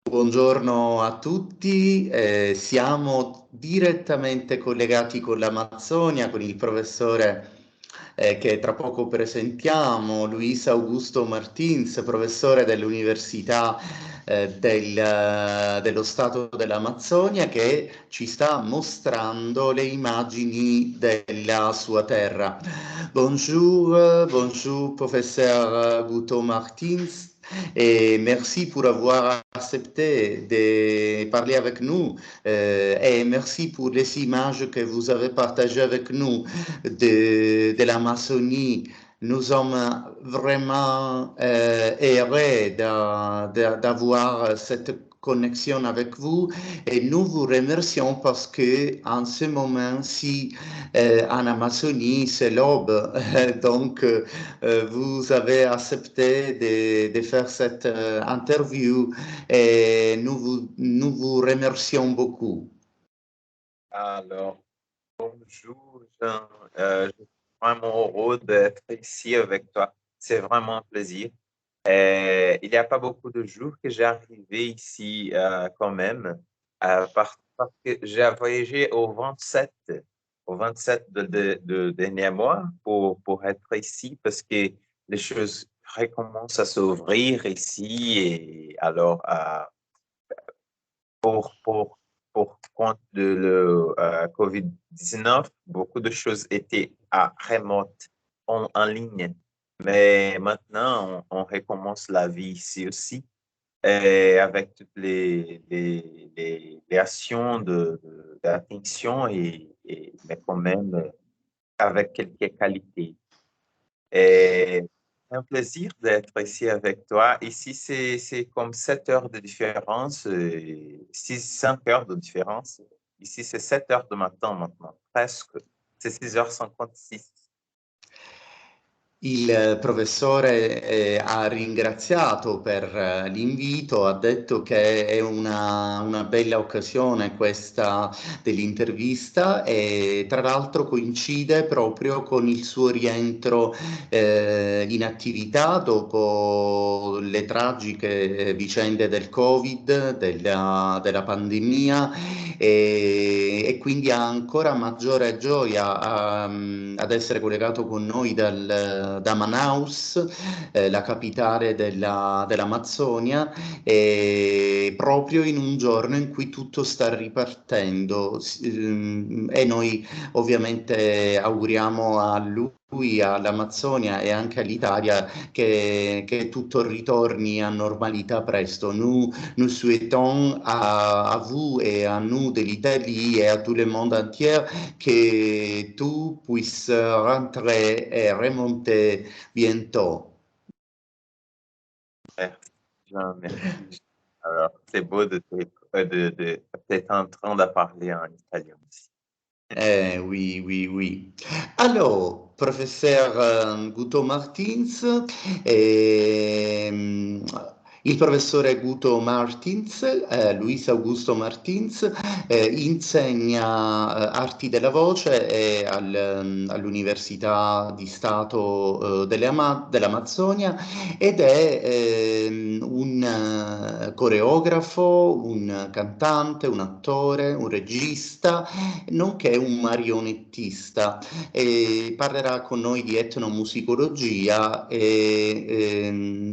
Buongiorno a tutti, siamo direttamente collegati con l'Amazzonia, con il professore che tra poco presentiamo, Luis Augusto Martins, professore dell'Università dello Stato dell'Amazzonia, che ci sta mostrando le immagini della sua terra. Bonjour, bonjour, professeur Guto Martins. Et merci pour avoir accepté de parler avec nous et merci pour les images que vous avez partagées avec nous de l'Amazonie. Nous sommes vraiment heureux d'avoir cette connexion avec vous et nous vous remercions parce que en ce moment-ci en Amazonie c'est l'aube donc vous avez accepté de faire cette interview et nous vous remercions beaucoup. Alors, bonjour, Jean. Je suis vraiment heureux d'être ici avec toi. C'est vraiment un plaisir. Il n'y a pas beaucoup de jours que j'ai arrivé ici quand même, parce que j'ai voyagé au 27 de dernier mois pour être ici, parce que les choses recommencent à s'ouvrir ici. Et alors, pour compte de le COVID-19, beaucoup de choses étaient à remote, en ligne. Mais maintenant, on recommence la vie ici aussi, et avec toutes les actions d'attention, mais quand même avec quelques qualités. Et c'est un plaisir d'être ici avec toi. Ici, c'est comme 7 heures de différence, 5 heures de différence. Ici, c'est 7 heures de matin maintenant, presque. C'est 6h56. Il professore ha ringraziato per l'invito, ha detto che è una bella occasione questa dell'intervista e tra l'altro coincide proprio con il suo rientro in attività dopo le tragiche vicende del Covid, della pandemia e quindi ha ancora maggiore gioia ad essere collegato con noi da Manaus, la capitale dell'Amazzonia, proprio in un giorno in cui tutto sta ripartendo e noi ovviamente auguriamo a lui, all'Amazzonia e anche all'Italia che tutto ritorni a normalità presto. Nous souhaitons à vous et à nous de l'Italie et à tout le monde entier que tout puisse rentrer et remonter bientôt. Merci, Jean, merci. Alors, c'est beau d'être en train de parler en italien aussi. Oui, oui, oui. Alors, professeur Guto Martins, ehm, il professore Guto Martins, Luis Augusto Martins, insegna arti della voce all'Università di Stato dell'Amazzonia ed è un coreografo, un cantante, un attore, un regista nonché un marionettista. Parlerà con noi di etnomusicologia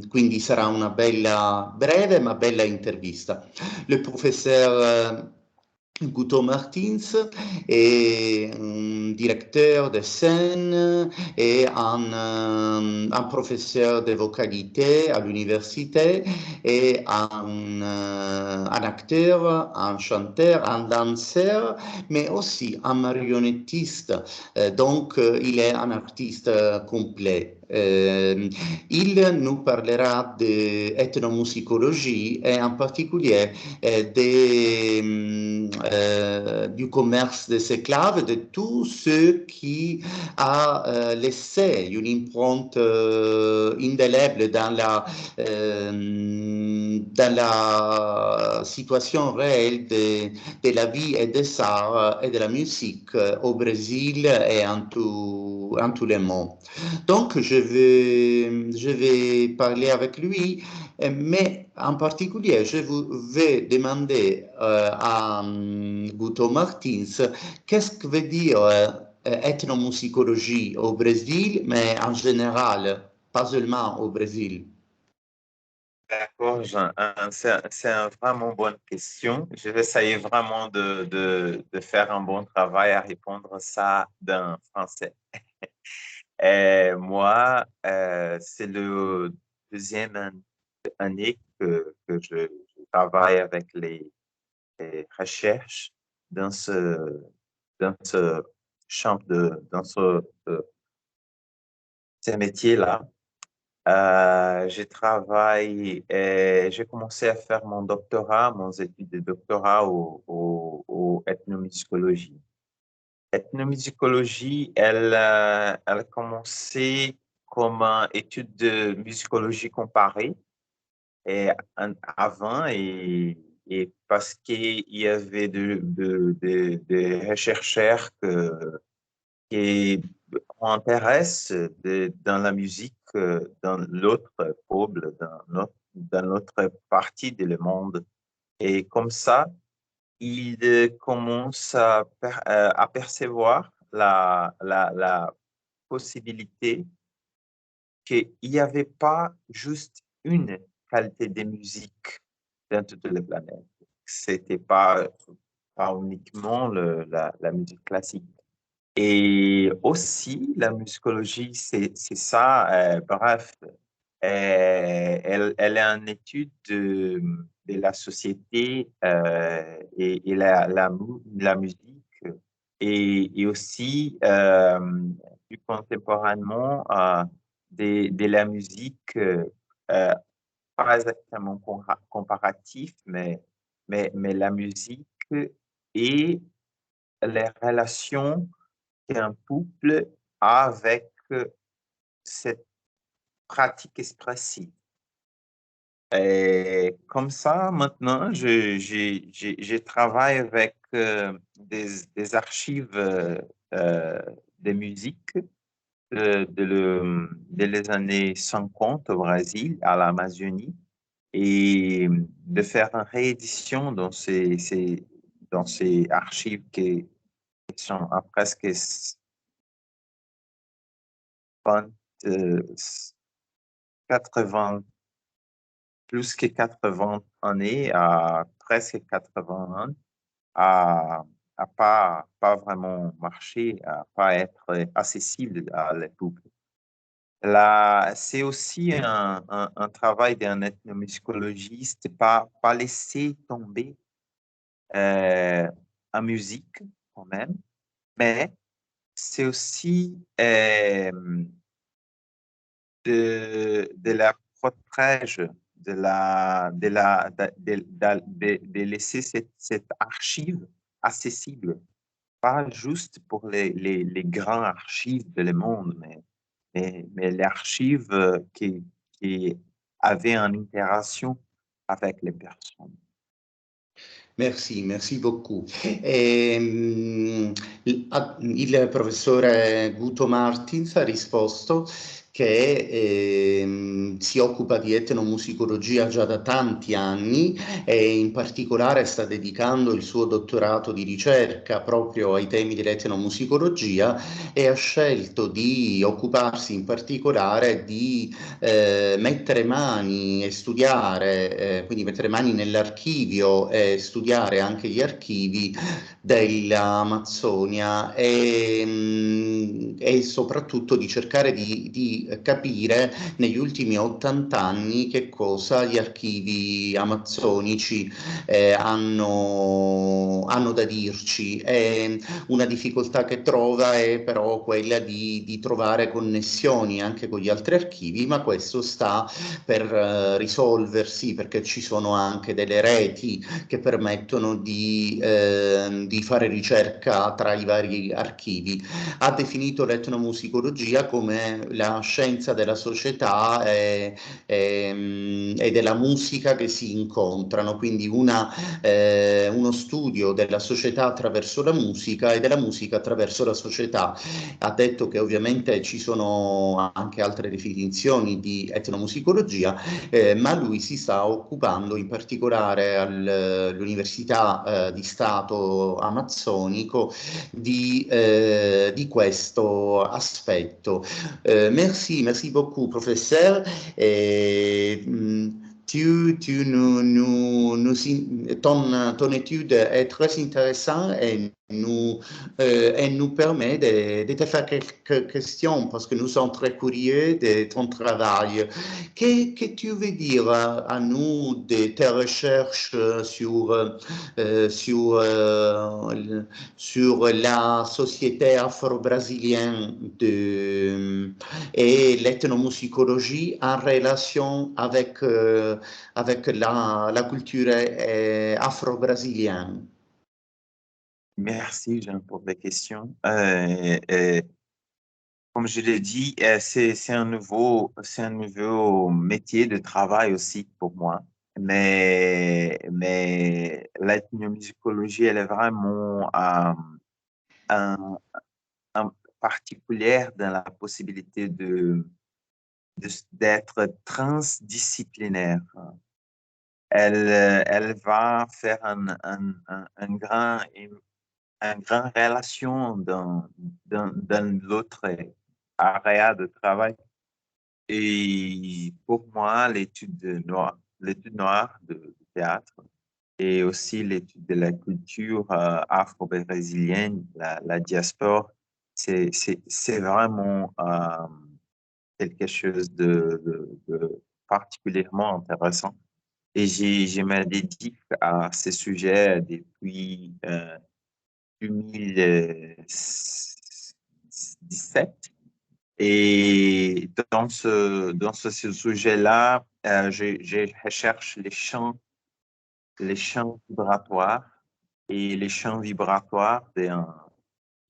quindi sarà una bella, breve ma bella intervista. Le professeur Guto Martins est un directeur de scène et un professeur de vocalité à l'université et un acteur, un chanteur, un danseur, mais aussi un marionnettiste. Donc, il est un artiste complet. Il nous parlera d'ethnomusicologie et en particulier du commerce des esclaves, de tous ceux qui a laissé une empreinte indélébile dans la situation réelle de la vie et des arts et de la musique au Brésil et en tout le monde. Donc, je je vais parler avec lui, mais en particulier, je vais demander à Guto Martins qu'est-ce que veut dire ethnomusicologie au Brésil, mais en général, pas seulement au Brésil. D'accord, c'est une vraiment bonne question. Je vais essayer vraiment de faire un bon travail à répondre à ça dans français. Moi, c'est le année que je travaille avec les recherches dans dans ce champ dans ces métiers-là. J'ai commencé à faire mon doctorat, mon étude de doctorat au ethnomusicologie. Ethnomusicologie, elle a commencé comme une étude de musicologie comparée avant et parce qu'il y avait des chercheurs qui m'intéressent dans la musique dans l'autre pôle, dans l'autre partie du monde. Et comme ça, il commence à percevoir la possibilité qu'il n'y avait pas juste une qualité de musique dans toute la planète. C'était pas uniquement la musique classique. Et aussi, la musicologie, c'est ça. Bref, elle est une étude de la société et la musique et aussi plus contemporainement de la musique, pas exactement comparatif, mais la musique et les relations qu'un couple a avec cette pratique expressive. Et comme ça, maintenant, je travaille avec des archives de musique de les années 50 au Brésil, à l'Amazonie, et de faire une réédition dans ces archives qui sont à presque 20, 80, plus que 80 années, à presque 80 ans, à, pas vraiment marcher, à pas être accessible à les peuples. Là, c'est aussi un travail d'un ethnomusicologiste, pas laisser tomber la musique quand même, mais c'est aussi de la protéger, de laisser cette archive accessible, pas juste pour les grands archives de le monde, mais les archives qui avaient une interaction avec les personnes. Merci, merci beaucoup. Il professore Guto Martins ha risposto che si occupa di etnomusicologia già da tanti anni e in particolare sta dedicando il suo dottorato di ricerca proprio ai temi dell'etnomusicologia e ha scelto di occuparsi in particolare di mettere mani e studiare, quindi mettere mani nell'archivio e studiare anche gli archivi dell'Amazzonia e soprattutto di cercare di capire negli ultimi 80 anni che cosa gli archivi amazzonici hanno da dirci. Una difficoltà che trova è però quella di trovare connessioni anche con gli altri archivi, ma questo sta per risolversi perché ci sono anche delle reti che permettono di fare ricerca tra i vari archivi. Ha definito l'etnomusicologia come la scienza della società della musica che si incontrano, quindi uno studio della società attraverso la musica e della musica attraverso la società. Ha detto che ovviamente ci sono anche altre definizioni di etnomusicologia, ma lui si sta occupando in particolare all'Università di Stato Amazzonico di questo aspetto. Merci beaucoup, professeur. Ton étude est très intéressante et nous permet de te faire quelques questions parce que nous sommes très curieux de ton travail. Que tu veux dire à nous de tes recherches sur la société afro-brésilienne et l'ethnomusicologie en relation avec la culture afro-brésilienne? Merci, Jean, pour les questions. Comme je l'ai dit, c'est un nouveau métier de travail aussi pour moi. Mais l'ethnomusicologie, elle est vraiment un particulière dans la possibilité d'être transdisciplinaire. Elle va faire un grand relation dans l'autre area de travail. Et pour moi, l'étude noire de théâtre et aussi l'étude de la culture afro-brésilienne, la diaspora, c'est vraiment quelque chose de particulièrement intéressant. Et je me dédie à ce sujet depuis 2017. Et dans ce sujet-là, je recherche les champs vibratoires et les champs vibratoires des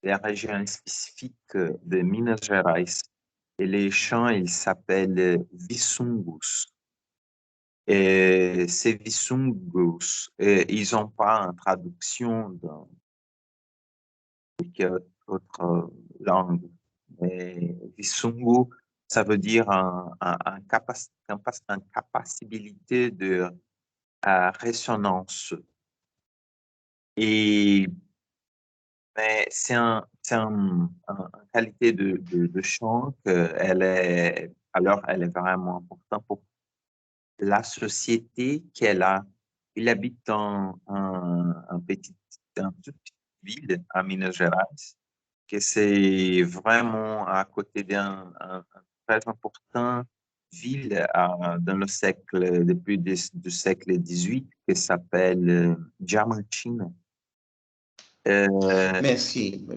régions spécifiques de Minas Gerais. Et les champs, ils s'appellent Vissungus. Et ces Vissungus, ils n'ont pas une traduction dans quelque autre langue. Mais Visungu, ça veut dire une capacité de résonance. Mais c'est une qualité de chant elle est vraiment importante pour la société qu'elle a. Il habite dans une toute petite ville à Minas Gerais, que c'est vraiment à côté d'un très important ville dans le siècle, depuis du siècle XVIII, qui s'appelle Diamantina. Merci,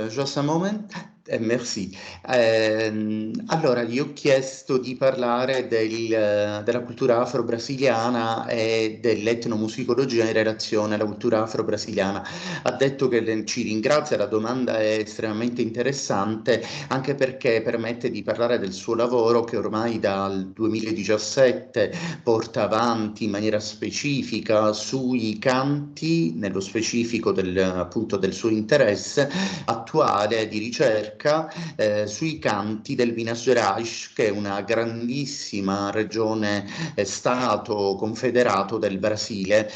just a moment. Merci. Allora, gli ho chiesto di parlare della cultura afro-brasiliana e dell'etnomusicologia in relazione alla cultura afro-brasiliana. Ha detto che ci ringrazia, la domanda è estremamente interessante, anche perché permette di parlare del suo lavoro che ormai dal 2017 porta avanti in maniera specifica sui canti, nello specifico appunto del suo interesse attuale di ricerca sui canti del Minas Gerais, che è una grandissima regione, stato confederato del Brasile,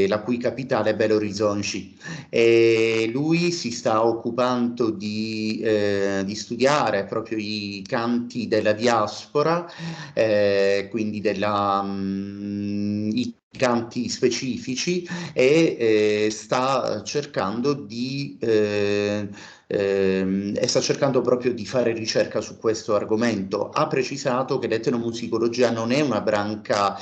la cui capitale è Belo Horizonte. E lui si sta occupando di studiare proprio i canti della diaspora, quindi i canti specifici, e sta cercando proprio di fare ricerca su questo argomento. Ha precisato che l'etnomusicologia non è una branca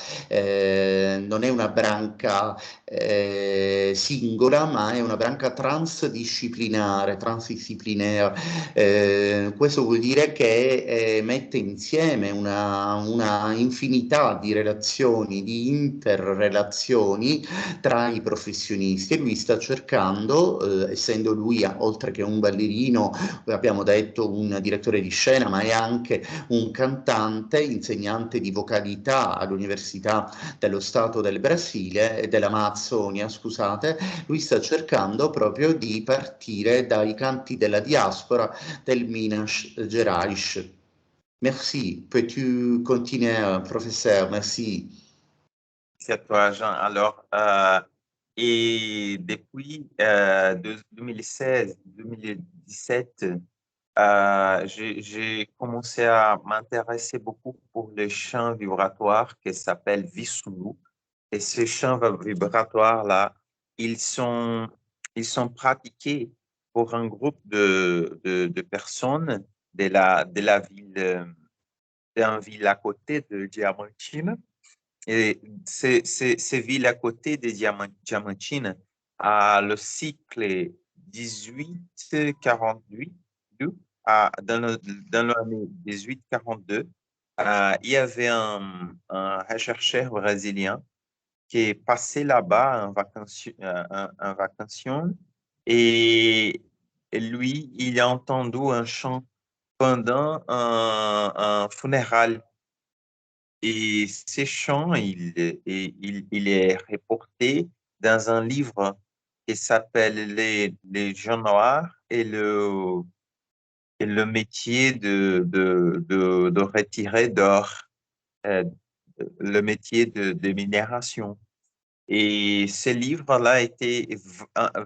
singola, ma è una branca transdisciplinare. Questo vuol dire che mette insieme una infinità di relazioni, di interrelazioni tra i professionisti, e lui sta cercando, essendo lui oltre che un bel ballerino, abbiamo detto un direttore di scena, ma è anche un cantante, insegnante di vocalità all'Università dello Stato del Brasile, dell'Amazzonia, scusate. Lui sta cercando proprio di partire dai canti della diaspora del Minas Gerais. Merci. Peux-tu continuer, professeur? Merci. Merci à toi, Jean. Alors, et depuis 2016-2017, j'ai commencé à m'intéresser beaucoup pour les chants vibratoires qui s'appellent Vissulu. Et ces chants vibratoires-là, ils sont pratiqués pour un groupe de personnes de la ville, d'une ville à côté de Diamantine. Et ces villes à côté de Diamantine, à le cycle 1842, dans l'année 1842, il y avait un chercheur brésilien qui est passé là-bas en vacation et lui, il a entendu un chant pendant un funérail. Et ces chants, il est reporté dans un livre qui s'appelle Les gens noirs et le métier de retirer d'or, euh, le métier de minération. Et ce livre-là était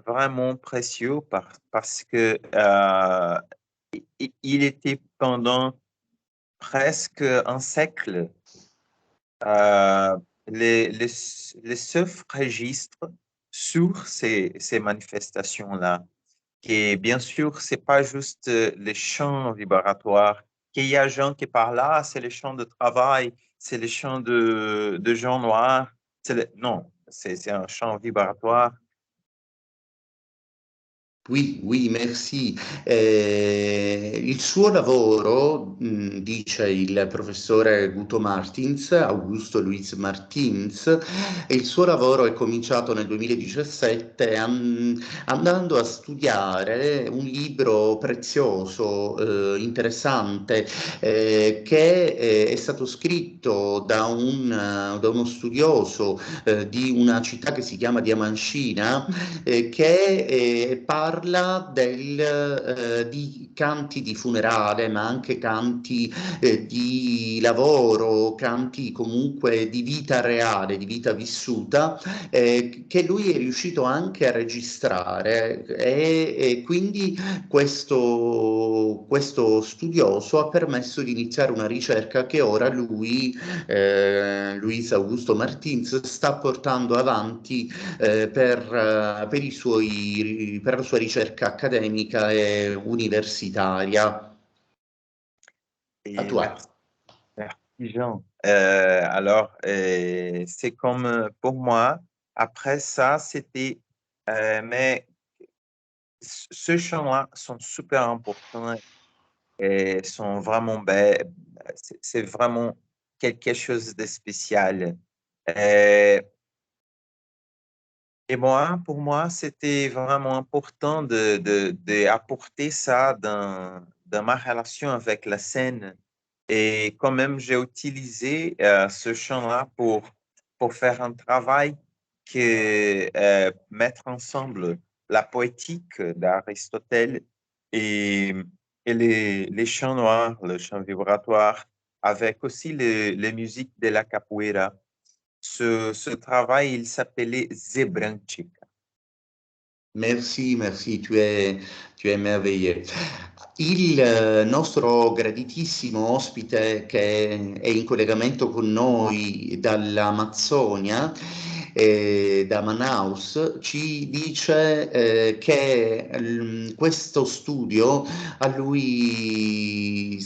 vraiment précieux parce que il était pendant presque un siècle les seuls registres sur ces manifestations-là. Et bien sûr, c'est pas juste les chants vibratoires. Qu'il y a gens qui parlent là, c'est les chants de travail, c'est les chants de gens noirs. Non, c'est un chant vibratoire. Oui, oui, merci. Il suo lavoro, dice il professore Guto Martins, Augusto Luis Martins, il suo lavoro è cominciato nel 2017 andando a studiare un libro prezioso, interessante, che è stato scritto da uno studioso di una città che si chiama Diamancina, che parla di canti di funerale, ma anche canti di lavoro, canti comunque di vita reale, di vita vissuta, che lui è riuscito anche a registrare e quindi questo studioso ha permesso di iniziare una ricerca che ora lui, Luis Augusto Martins, sta portando avanti per la sua ricerca accademica e universitaria. À Et toi. merci Jean. Alors, c'est comme pour moi, après ça, mais ce chant-là sont super importants et sont vraiment belles. C'est vraiment quelque chose de spécial. Euh, Et moi, pour moi, c'était vraiment important d'apporter ça dans ma relation avec la scène. Et quand même, j'ai utilisé ce chant-là pour faire un travail que mettre ensemble la poétique d'Aristote et, et les chants noirs, le chant vibratoire, avec aussi les musiques de la capoeira. Ce travail, il s'appelait Zebrantica. Merci, merci, tu es merveilleux. Il nostro graditissimo ospite che è in collegamento con noi dall'Amazzonia, da Manaus, ci dice che questo studio a lui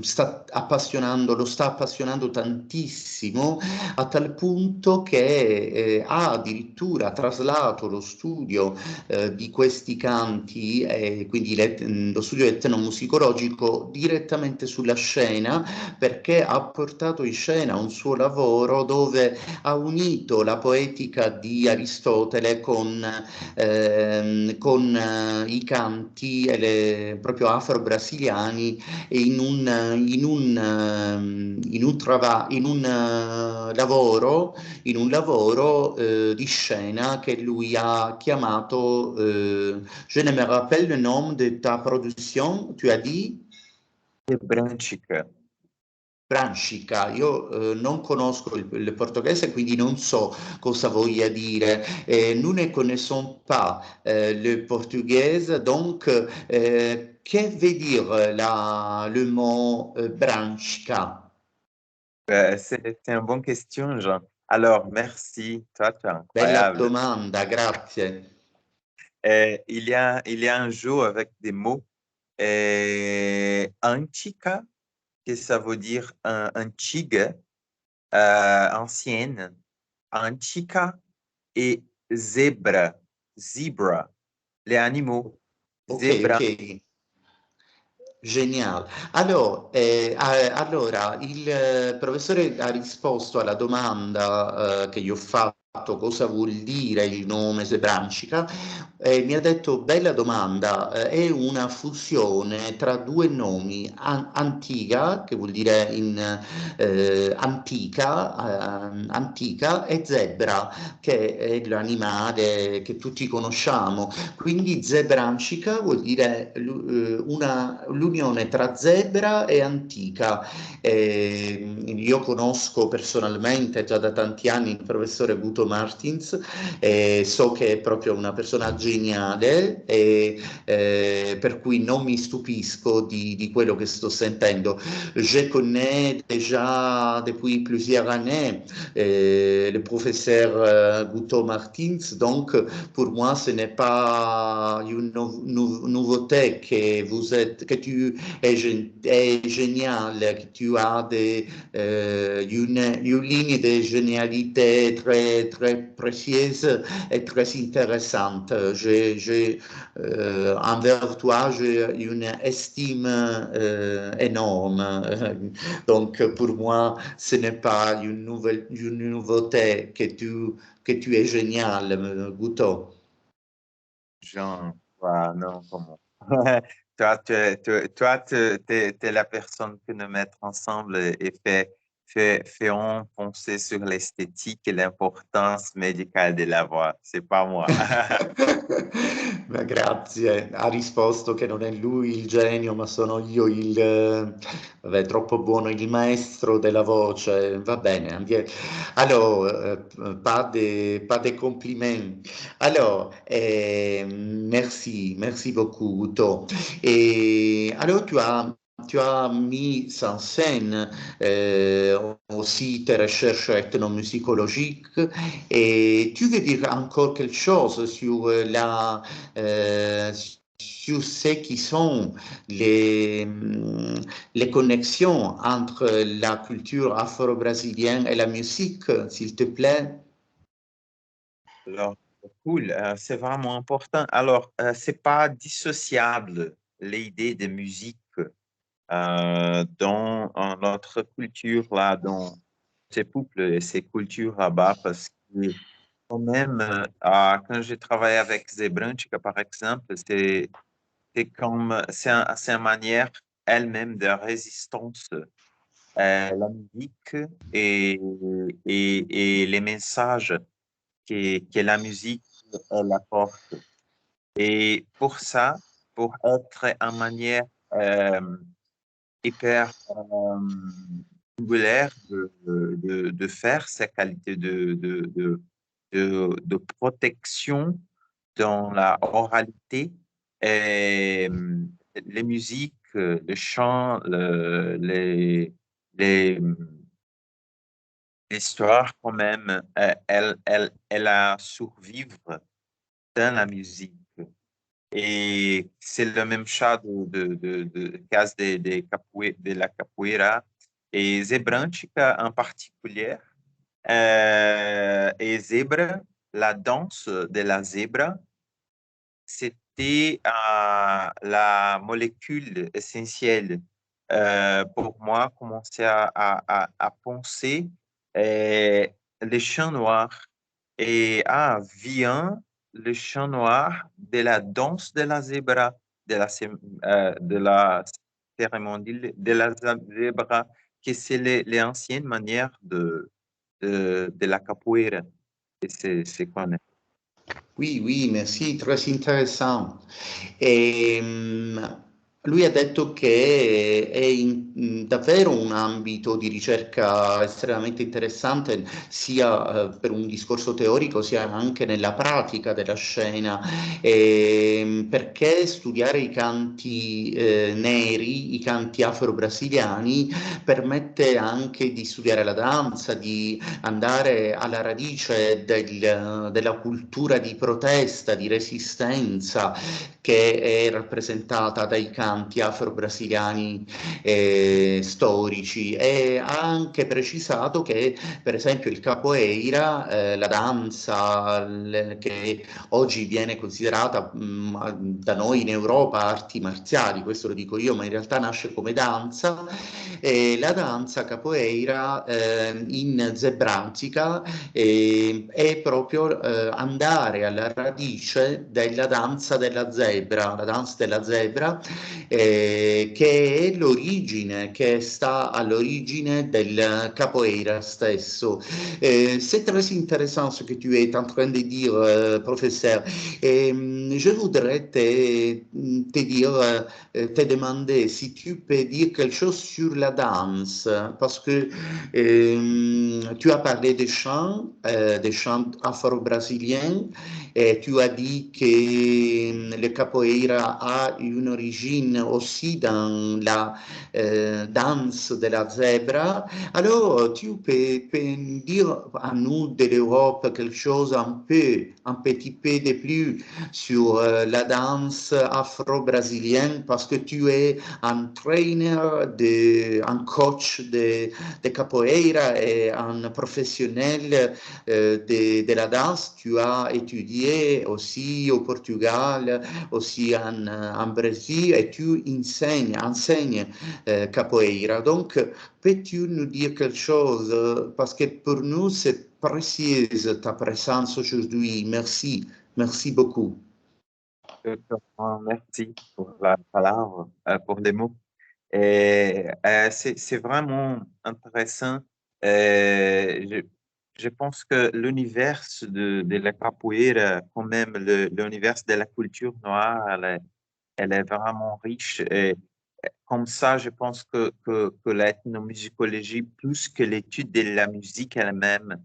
sta lo sta appassionando tantissimo, a tal punto che ha addirittura traslato lo studio di questi canti, quindi lo studio etnomusicologico, direttamente sulla scena, perché ha portato in scena un suo lavoro dove ha unito la poetica di Aristotele con i canti proprio afro-brasiliani in un lavoro di scena che lui ha chiamato Je ne me rappelle le nom de ta production, tu as dit? Branchica. Branchica, io non conosco il portoghese, quindi non so cosa voglia dire. Nous ne connaissons pas le portugais, donc que veut dire le mot branchica? C'est une bonne question, Jean. Alors, merci. Toi, tu es Bella incroyable. domanda, grazie. Il y a un jeu avec des mots. Antica, que ça veut dire antiga, ancienne. Antica et zebra, les animaux. Ok, Zebra. ok. Geniale. Allora, il professore ha risposto alla domanda che gli ho fatto, cosa vuol dire il nome Sebrancica, e mi ha detto, bella domanda, è una fusione tra due nomi, Antiga, che vuol dire antica, e Zebra, che è l'animale che tutti conosciamo. Quindi zebrancica vuol dire l'unione tra zebra e antica. Io conosco personalmente già da tanti anni il professore Guto Martins e so che è proprio una persona geniale e per cui non mi stupisco di quello che sto sentendo. Je connais déjà depuis plusieurs années le professeur Guto Martins, donc pour moi, ce n'est pas une nouveauté que tu es génial, que tu as une ligne de génialité très, très précieuse et très intéressante. Envers toi, j'ai une estime énorme. Donc, pour moi, ce n'est pas une nouveauté que tu es génial, Guto. Jean, non, comment? Toi, t'es la personne que nous mettre ensemble et fait penser sur l'esthétique et l'importance médicale de la voix. C'est pas moi. Ma grazie, ha risposto che non è lui il genio, ma sono io vabbè, troppo buono, il maestro della voce. Va bene, allora, pas de compliments. Alors, merci beaucoup, Guto. Et alors, tu as mis en scène aussi tes recherches ethnomusicologiques et tu veux dire encore quelque chose sur sur ce qui sont les connexions entre la culture afro-brésilienne et la musique, s'il te plaît? Alors, cool, c'est vraiment important. Alors, c'est pas dissociable l'idée de musique dans notre culture là, dans ces peuples et ces cultures là-bas, parce que quand même, quand j'ai travaillé avec Zebrantica, par exemple, c'est une manière elle-même de résistance, la musique et, et les messages que la musique elle apporte. Et pour ça, pour être en manière hyper singulaire de faire ces qualités de protection dans la oralité et les musiques, le chant, les, l'histoire quand même, elle a survivre dans la musique. Et c'est le même chat de case de la capoeira. Et Zebrantica en particulier. Et zebra, la danse de la zebra, c'était la molécule essentielle pour moi commencer à penser les chants noirs et vient le chant noir de la danse de la zebra, de la cérémonie de la zebra, que c'est les anciennes manières de la capoeira. Et c'est qu'on est. Oui, oui, merci, très intéressant. E, lui ha detto che è davvero un ambito di ricerca estremamente interessante, sia per un discorso teorico, sia anche nella pratica della scena, perché studiare i canti neri, i canti afro-brasiliani, permette anche di studiare la danza, di andare alla radice della cultura di protesta, di resistenza che è rappresentata dai canti afro-brasiliani storici, e ha anche precisato che per esempio il capoeira, la danza che oggi viene considerata da noi in Europa arti marziali, questo lo dico io, ma in realtà nasce come danza, e la danza capoeira in Zebrantica è proprio andare alla radice della danza della zebra, la danza della zebra, che è l'origine, che sta all'origine del capoeira stesso. C'est très intéressant ce que tu es en train de dire, professeur. Je voudrais te dire, te demander si tu peux dire quelque chose sur la danse, parce que tu as parlé des chants afro-brésiliens, et tu as dit que le capoeira a une origine aussi dans la danse de la zebra. Alors, tu peux dire à nous de l'Europe quelque chose un petit peu de plus sur la danse afro-brésilienne, parce que tu es un trainer, un coach de capoeira et un professionnel de la danse. Tu as étudié aussi au Portugal, aussi en Brésil, et tu enseignes capoeira. Donc, peux-tu nous dire quelque chose? Parce que pour nous, c'est précieuse ta présence aujourd'hui. Merci. Merci beaucoup. Merci pour la parole, pour les mots. Et, c'est vraiment intéressant. Je, je pense que l'univers de la capoeira, quand même, l'univers de la culture noire, elle est vraiment riche. Et comme ça, je pense que l'ethnomusicologie, plus que l'étude de la musique elle-même,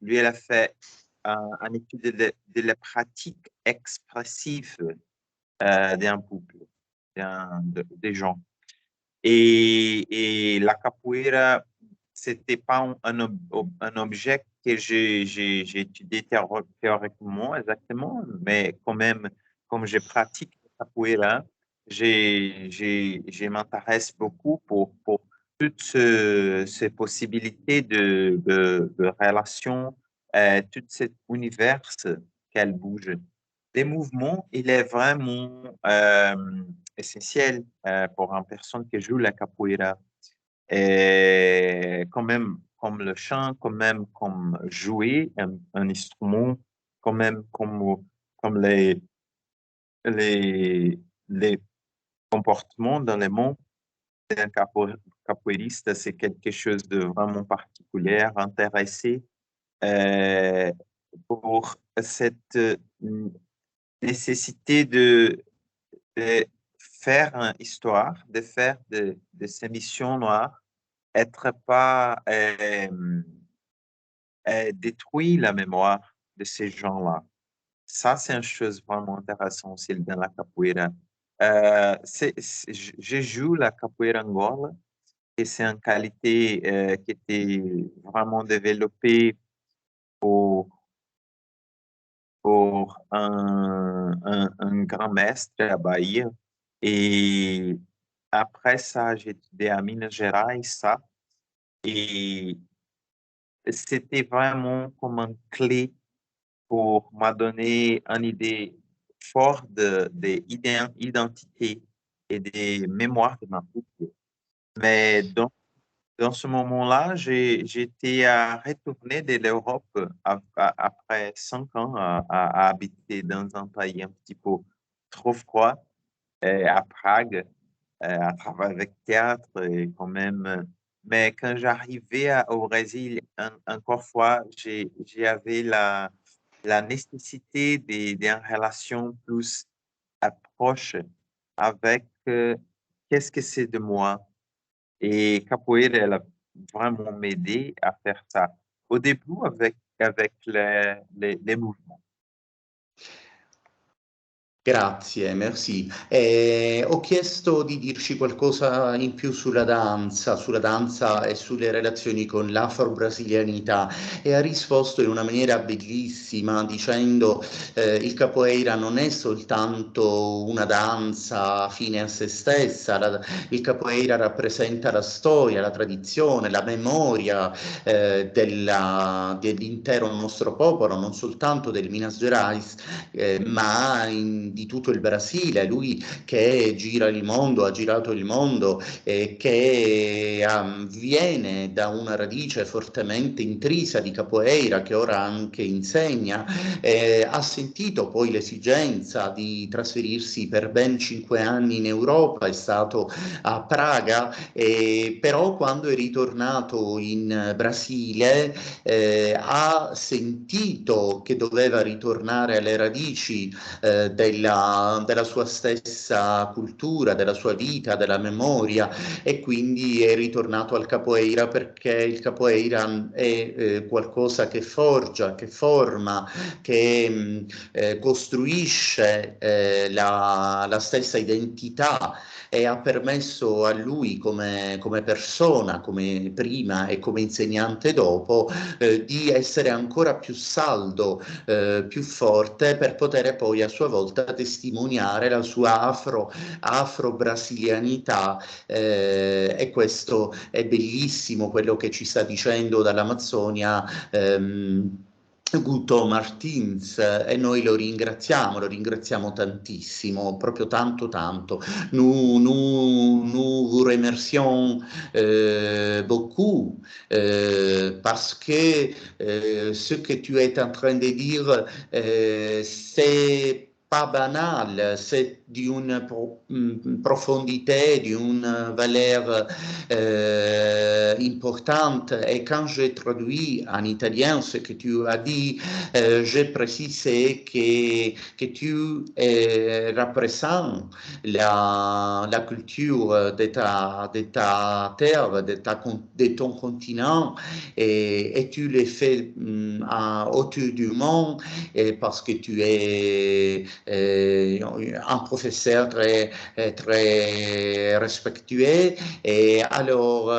lui, elle a fait une étude de la pratique expressive d'un peuple, des gens. Et la capoeira, c'était pas un objet que j'ai étudié théoriquement exactement, mais quand même, comme je pratique la capoeira, je m'intéresse beaucoup pour toutes ces possibilités de relations, tout cet univers qu'elle bouge. Les mouvements, il est vraiment essentiel pour une personne qui joue la capoeira. Et quand même, comme le chant, quand même, comme jouer un instrument, quand même, comme les, les comportements dans les mondes d'un capoeiriste, c'est quelque chose de vraiment particulier, intéressé pour cette nécessité de faire une histoire, de faire de ces missions noires, être pas détruire la mémoire de ces gens-là. Ça, c'est une chose vraiment intéressante aussi dans la capoeira. Je joue la capoeira Angola et c'est une qualité qui était vraiment développée au pour un grand mestre à Bahia. Et après ça, j'ai étudié à Minas Gerais, ça. Et c'était vraiment comme une clé pour m'a donné une idée forte de identité et des mémoires de ma culture. Mais dans ce moment-là, j'étais à retourner de l'Europe après 5 ans à habiter dans un pays un petit peu trop froid, à Prague, à travailler avec théâtre et quand même. Mais quand j'arrivais au Brésil, encore fois, j'avais la nécessité d'une relation plus approche avec qu'est-ce que c'est de moi. Et Capoeira, elle a vraiment m'aidé à faire ça. Au début, avec les mouvements. Grazie, merci. Ho chiesto di dirci qualcosa in più sulla danza e sulle relazioni con l'afro-brasilianità e ha risposto in una maniera bellissima dicendo il capoeira non è soltanto una danza fine a se stessa, il capoeira rappresenta la storia, la tradizione, la memoria dell'intero nostro popolo, non soltanto del Minas Gerais, di tutto il Brasile, lui che gira il mondo, ha girato il mondo e che viene da una radice fortemente intrisa di capoeira che ora anche insegna, ha sentito poi l'esigenza di trasferirsi per ben 5 anni in Europa, è stato a Praga, però quando è ritornato in Brasile ha sentito che doveva ritornare alle radici della sua stessa cultura, della sua vita, della memoria e quindi è ritornato al capoeira perché il capoeira è qualcosa che forgia, che forma, che costruisce la stessa identità e ha permesso a lui come persona, come prima e come insegnante dopo, di essere ancora più saldo, più forte per poter poi a sua volta testimoniare la sua afro-brasilianità e questo è bellissimo quello che ci sta dicendo dall'Amazzonia. Guto Martins e noi lo ringraziamo tantissimo, proprio tanto tanto. Nous vous remercions beaucoup parce que ce que tu es en train de dire, c'est pas banal, c'est d'une profondité, d'une valeur importante. Et quand j'ai traduit en italien ce que tu as dit, j'ai précisé que tu représentes la culture de ta terre, de ton continent, et tu le fais autour du monde parce que tu es un professeur très respectueux. Et alors,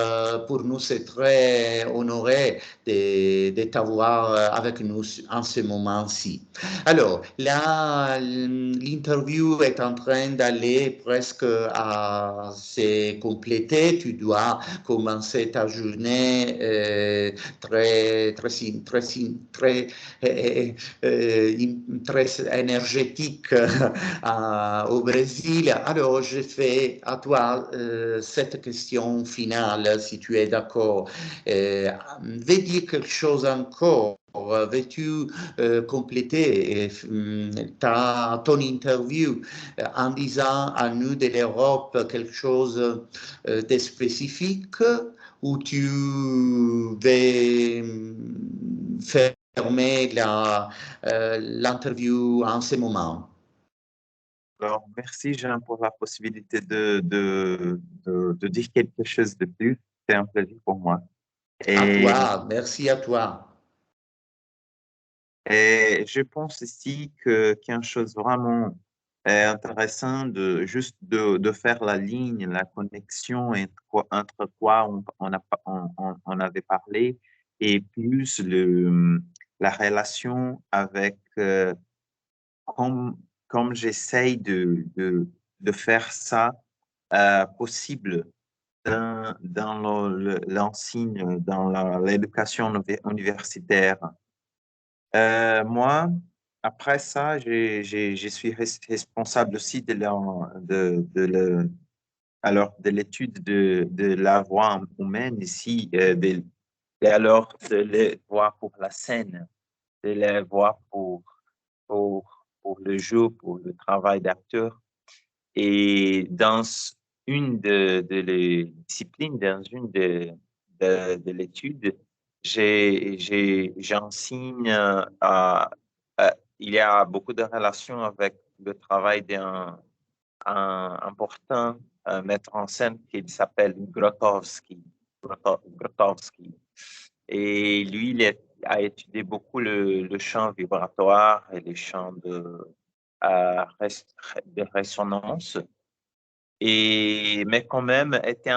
pour nous, c'est très honoré de t'avoir avec nous en ce moment-ci. Alors, là, l'interview est en train d'aller presque à se compléter. Tu dois commencer ta journée très énergétique au Brésil. Alors, je fais à toi cette question finale, si tu es d'accord. Veux dire quelque chose encore? Veux-tu compléter ton interview en disant à nous de l'Europe quelque chose de spécifique ou tu veux fermer l'interview en ce moment? Alors, merci Jean pour la possibilité de dire quelque chose de plus. C'est un plaisir pour moi. À Et, toi, merci à toi. et je pense aussi qu'il y a une chose vraiment intéressante de faire la ligne, la connexion entre quoi on avait parlé et plus la relation avec comme j'essaye de faire ça possible dans l'enseigne, dans l'éducation universitaire. Moi, après ça, je suis responsable aussi de l'étude de la voix humaine ici, et alors de la voix pour la scène, de la voix pour le jeu, pour le travail d'acteur. Et dans une de les disciplines, dans une de l'étude, j'enseigne il y a beaucoup de relations avec le travail d'un un important metteur en scène qui s'appelle Grotowski. Et lui, a étudié beaucoup le chant vibratoire et les chants de résonance. Mais quand même, était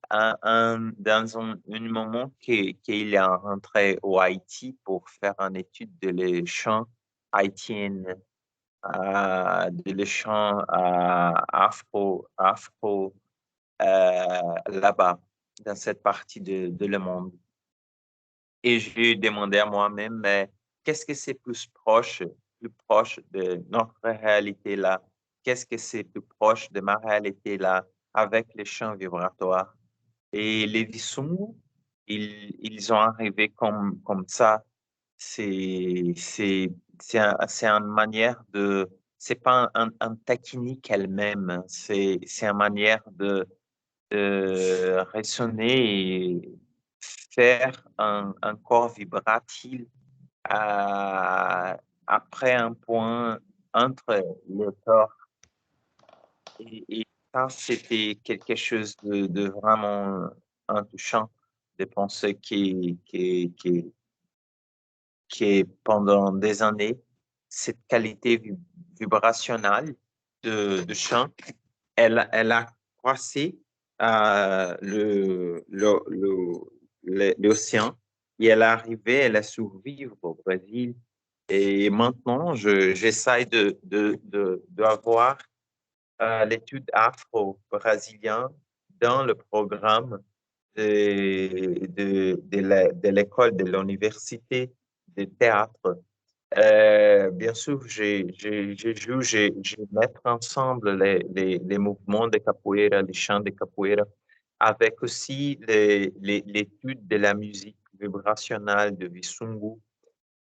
dans un moment qu'il est rentré au Haïti pour faire une étude de les chants haïtiennes, de les chants afro là-bas, dans cette partie de le monde. Et j'ai demandé à moi-même, mais qu'est-ce que c'est plus proche de notre réalité là? Qu'est-ce que c'est plus proche de ma réalité là avec les champs vibratoires? Et les Visungu, ils ont arrivé comme ça. C'est une manière c'est pas un technique elle-même, c'est une manière de résonner et faire un corps vibratil après un point entre le corps. Et ça, c'était quelque chose de vraiment touchant de penser que pendant des années, cette qualité vibrationnelle de chant, elle a croissé l'océan et elle est arrivée, elle a survécu au Brésil. Et maintenant, j'essaie d'avoir l'étude afro-brésilienne dans le programme de l'école, de l'université de théâtre. Bien sûr, je mettre ensemble les mouvements de capoeira, les chants de capoeira, avec aussi l'étude de la musique vibrationnelle de Visungu.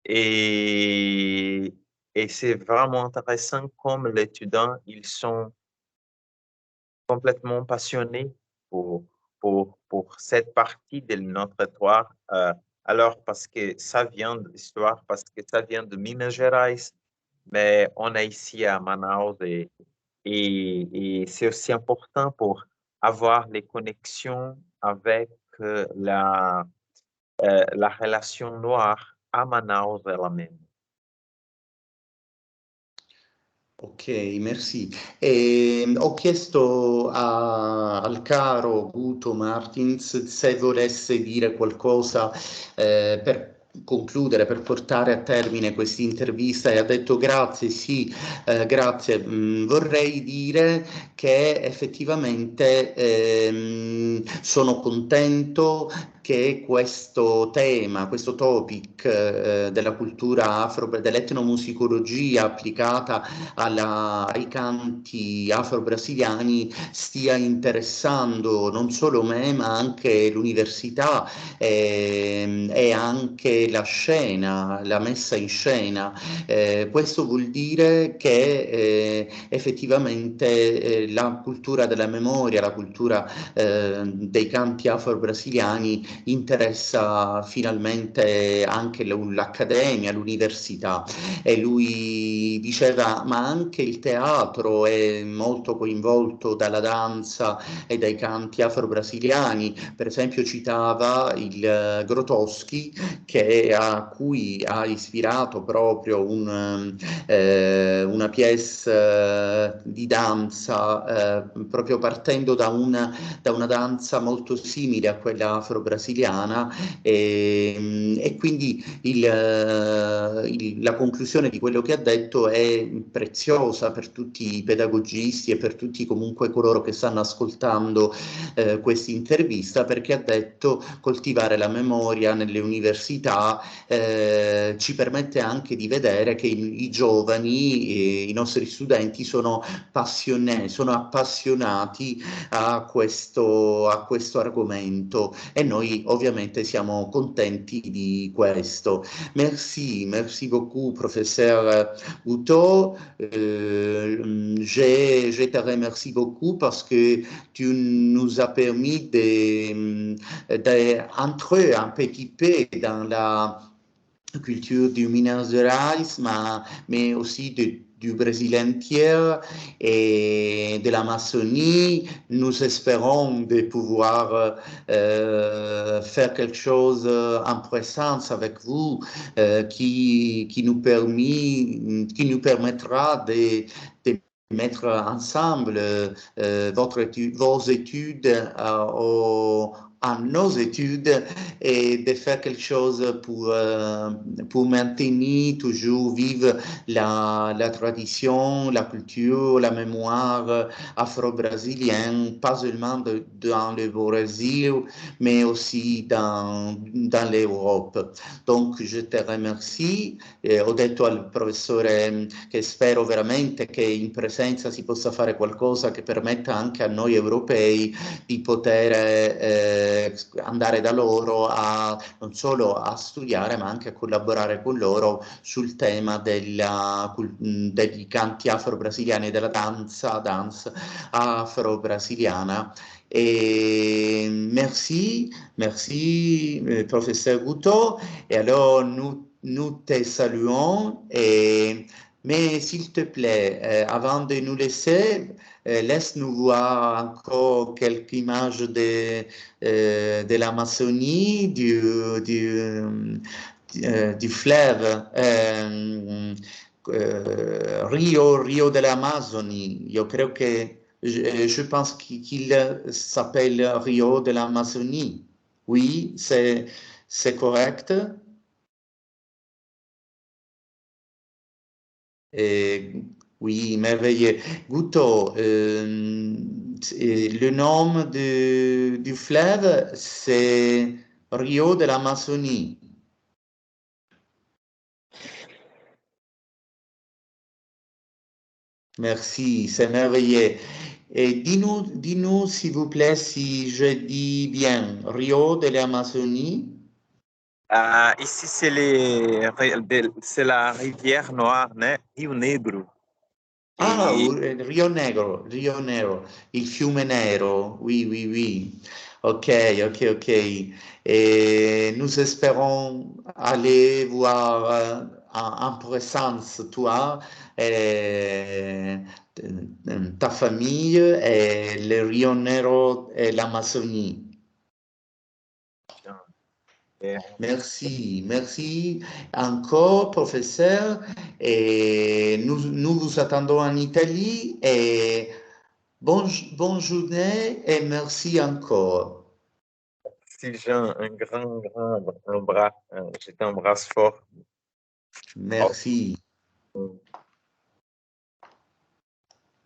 Et, et c'est vraiment intéressant comme les étudiants, ils sont complètement passionnés pour, pour cette partie de notre histoire. Alors, parce que ça vient de l'histoire, parce que ça vient de Minas Gerais, mais on est ici à Manaus et c'est aussi important pour avoir les connexions avec la relation noire a Manaus elle-même. Ok, merci. Ho chiesto al caro Guto Martins se volesse dire qualcosa per concludere, per portare a termine questa intervista, e ha detto grazie, sì, grazie. Vorrei dire che effettivamente sono contento che questo tema, questo topic della cultura afro, dell'etnomusicologia applicata ai canti afro-brasiliani stia interessando non solo me, ma anche l'università e anche la scena, la messa in scena. Questo vuol dire che effettivamente la cultura della memoria, la cultura dei canti afro-brasiliani interessa finalmente anche l'accademia, l'università. E lui diceva, ma anche il teatro è molto coinvolto dalla danza e dai canti afro-brasiliani. Per esempio citava il Grotowski, a cui ha ispirato proprio una pièce di danza, proprio partendo da una danza molto simile a quella afro-brasiliana, e quindi la conclusione di quello che ha detto è preziosa per tutti i pedagogisti e per tutti comunque coloro che stanno ascoltando questa intervista, perché ha detto coltivare la memoria nelle università ci permette anche di vedere che i giovani, i nostri studenti sono appassionati a questo argomento e noi ovviamente siamo contenti di questo. Merci beaucoup, professeur Houtot. Je te remercie beaucoup parce que tu nous as permis d'entrer un petit peu dans la culture du minéralisme, mais aussi du Brésil entier et de l'Amazonie. Nous espérons de pouvoir faire quelque chose en présence avec vous qui nous permettra de mettre ensemble vos études à nos études et de faire quelque chose pour maintenir toujours vive la tradition, la culture, la mémoire afro-brésilienne, pas seulement dans le Brésil, mais aussi dans l'Europe. Donc, je te remercie. Ho detto al professore che spero veramente che in presenza si possa fare qualcosa che permetta anche a noi europei di poter andare da loro non solo a studiare ma anche a collaborare con loro sul tema degli canti afro-brasiliani e della danza afro-brasiliana. Et merci, professeur Houtot. Et alors, nous te saluons. Mais s'il te plaît, avant de nous laisser, laisse-nous voir encore quelques images de l'Amazonie, du fleuve Rio de l'Amazonie. Je pense qu'il s'appelle Rio de l'Amazonie. Oui, c'est correct. Oui, merveilleux. Guto, le nom du fleuve, c'est Rio de l'Amazonie. Merci, c'est merveilleux. Et dis-nous, s'il vous plaît, si je dis bien Rio de l'Amazonie. Ici, c'est la rivière Noire, Rio Negro. Ah, Rio Negro, il fiume nero, oui, oui, oui. Ok, ok, ok. Et nous espérons aller voir en présence toi et ta famille et le Rio Negro et l'Amazonie. Merci encore, professeur. Et nous vous attendons en Italie. Et bonne journée et merci encore. Merci, Jean. Je t'embrasse fort. Merci. Oh.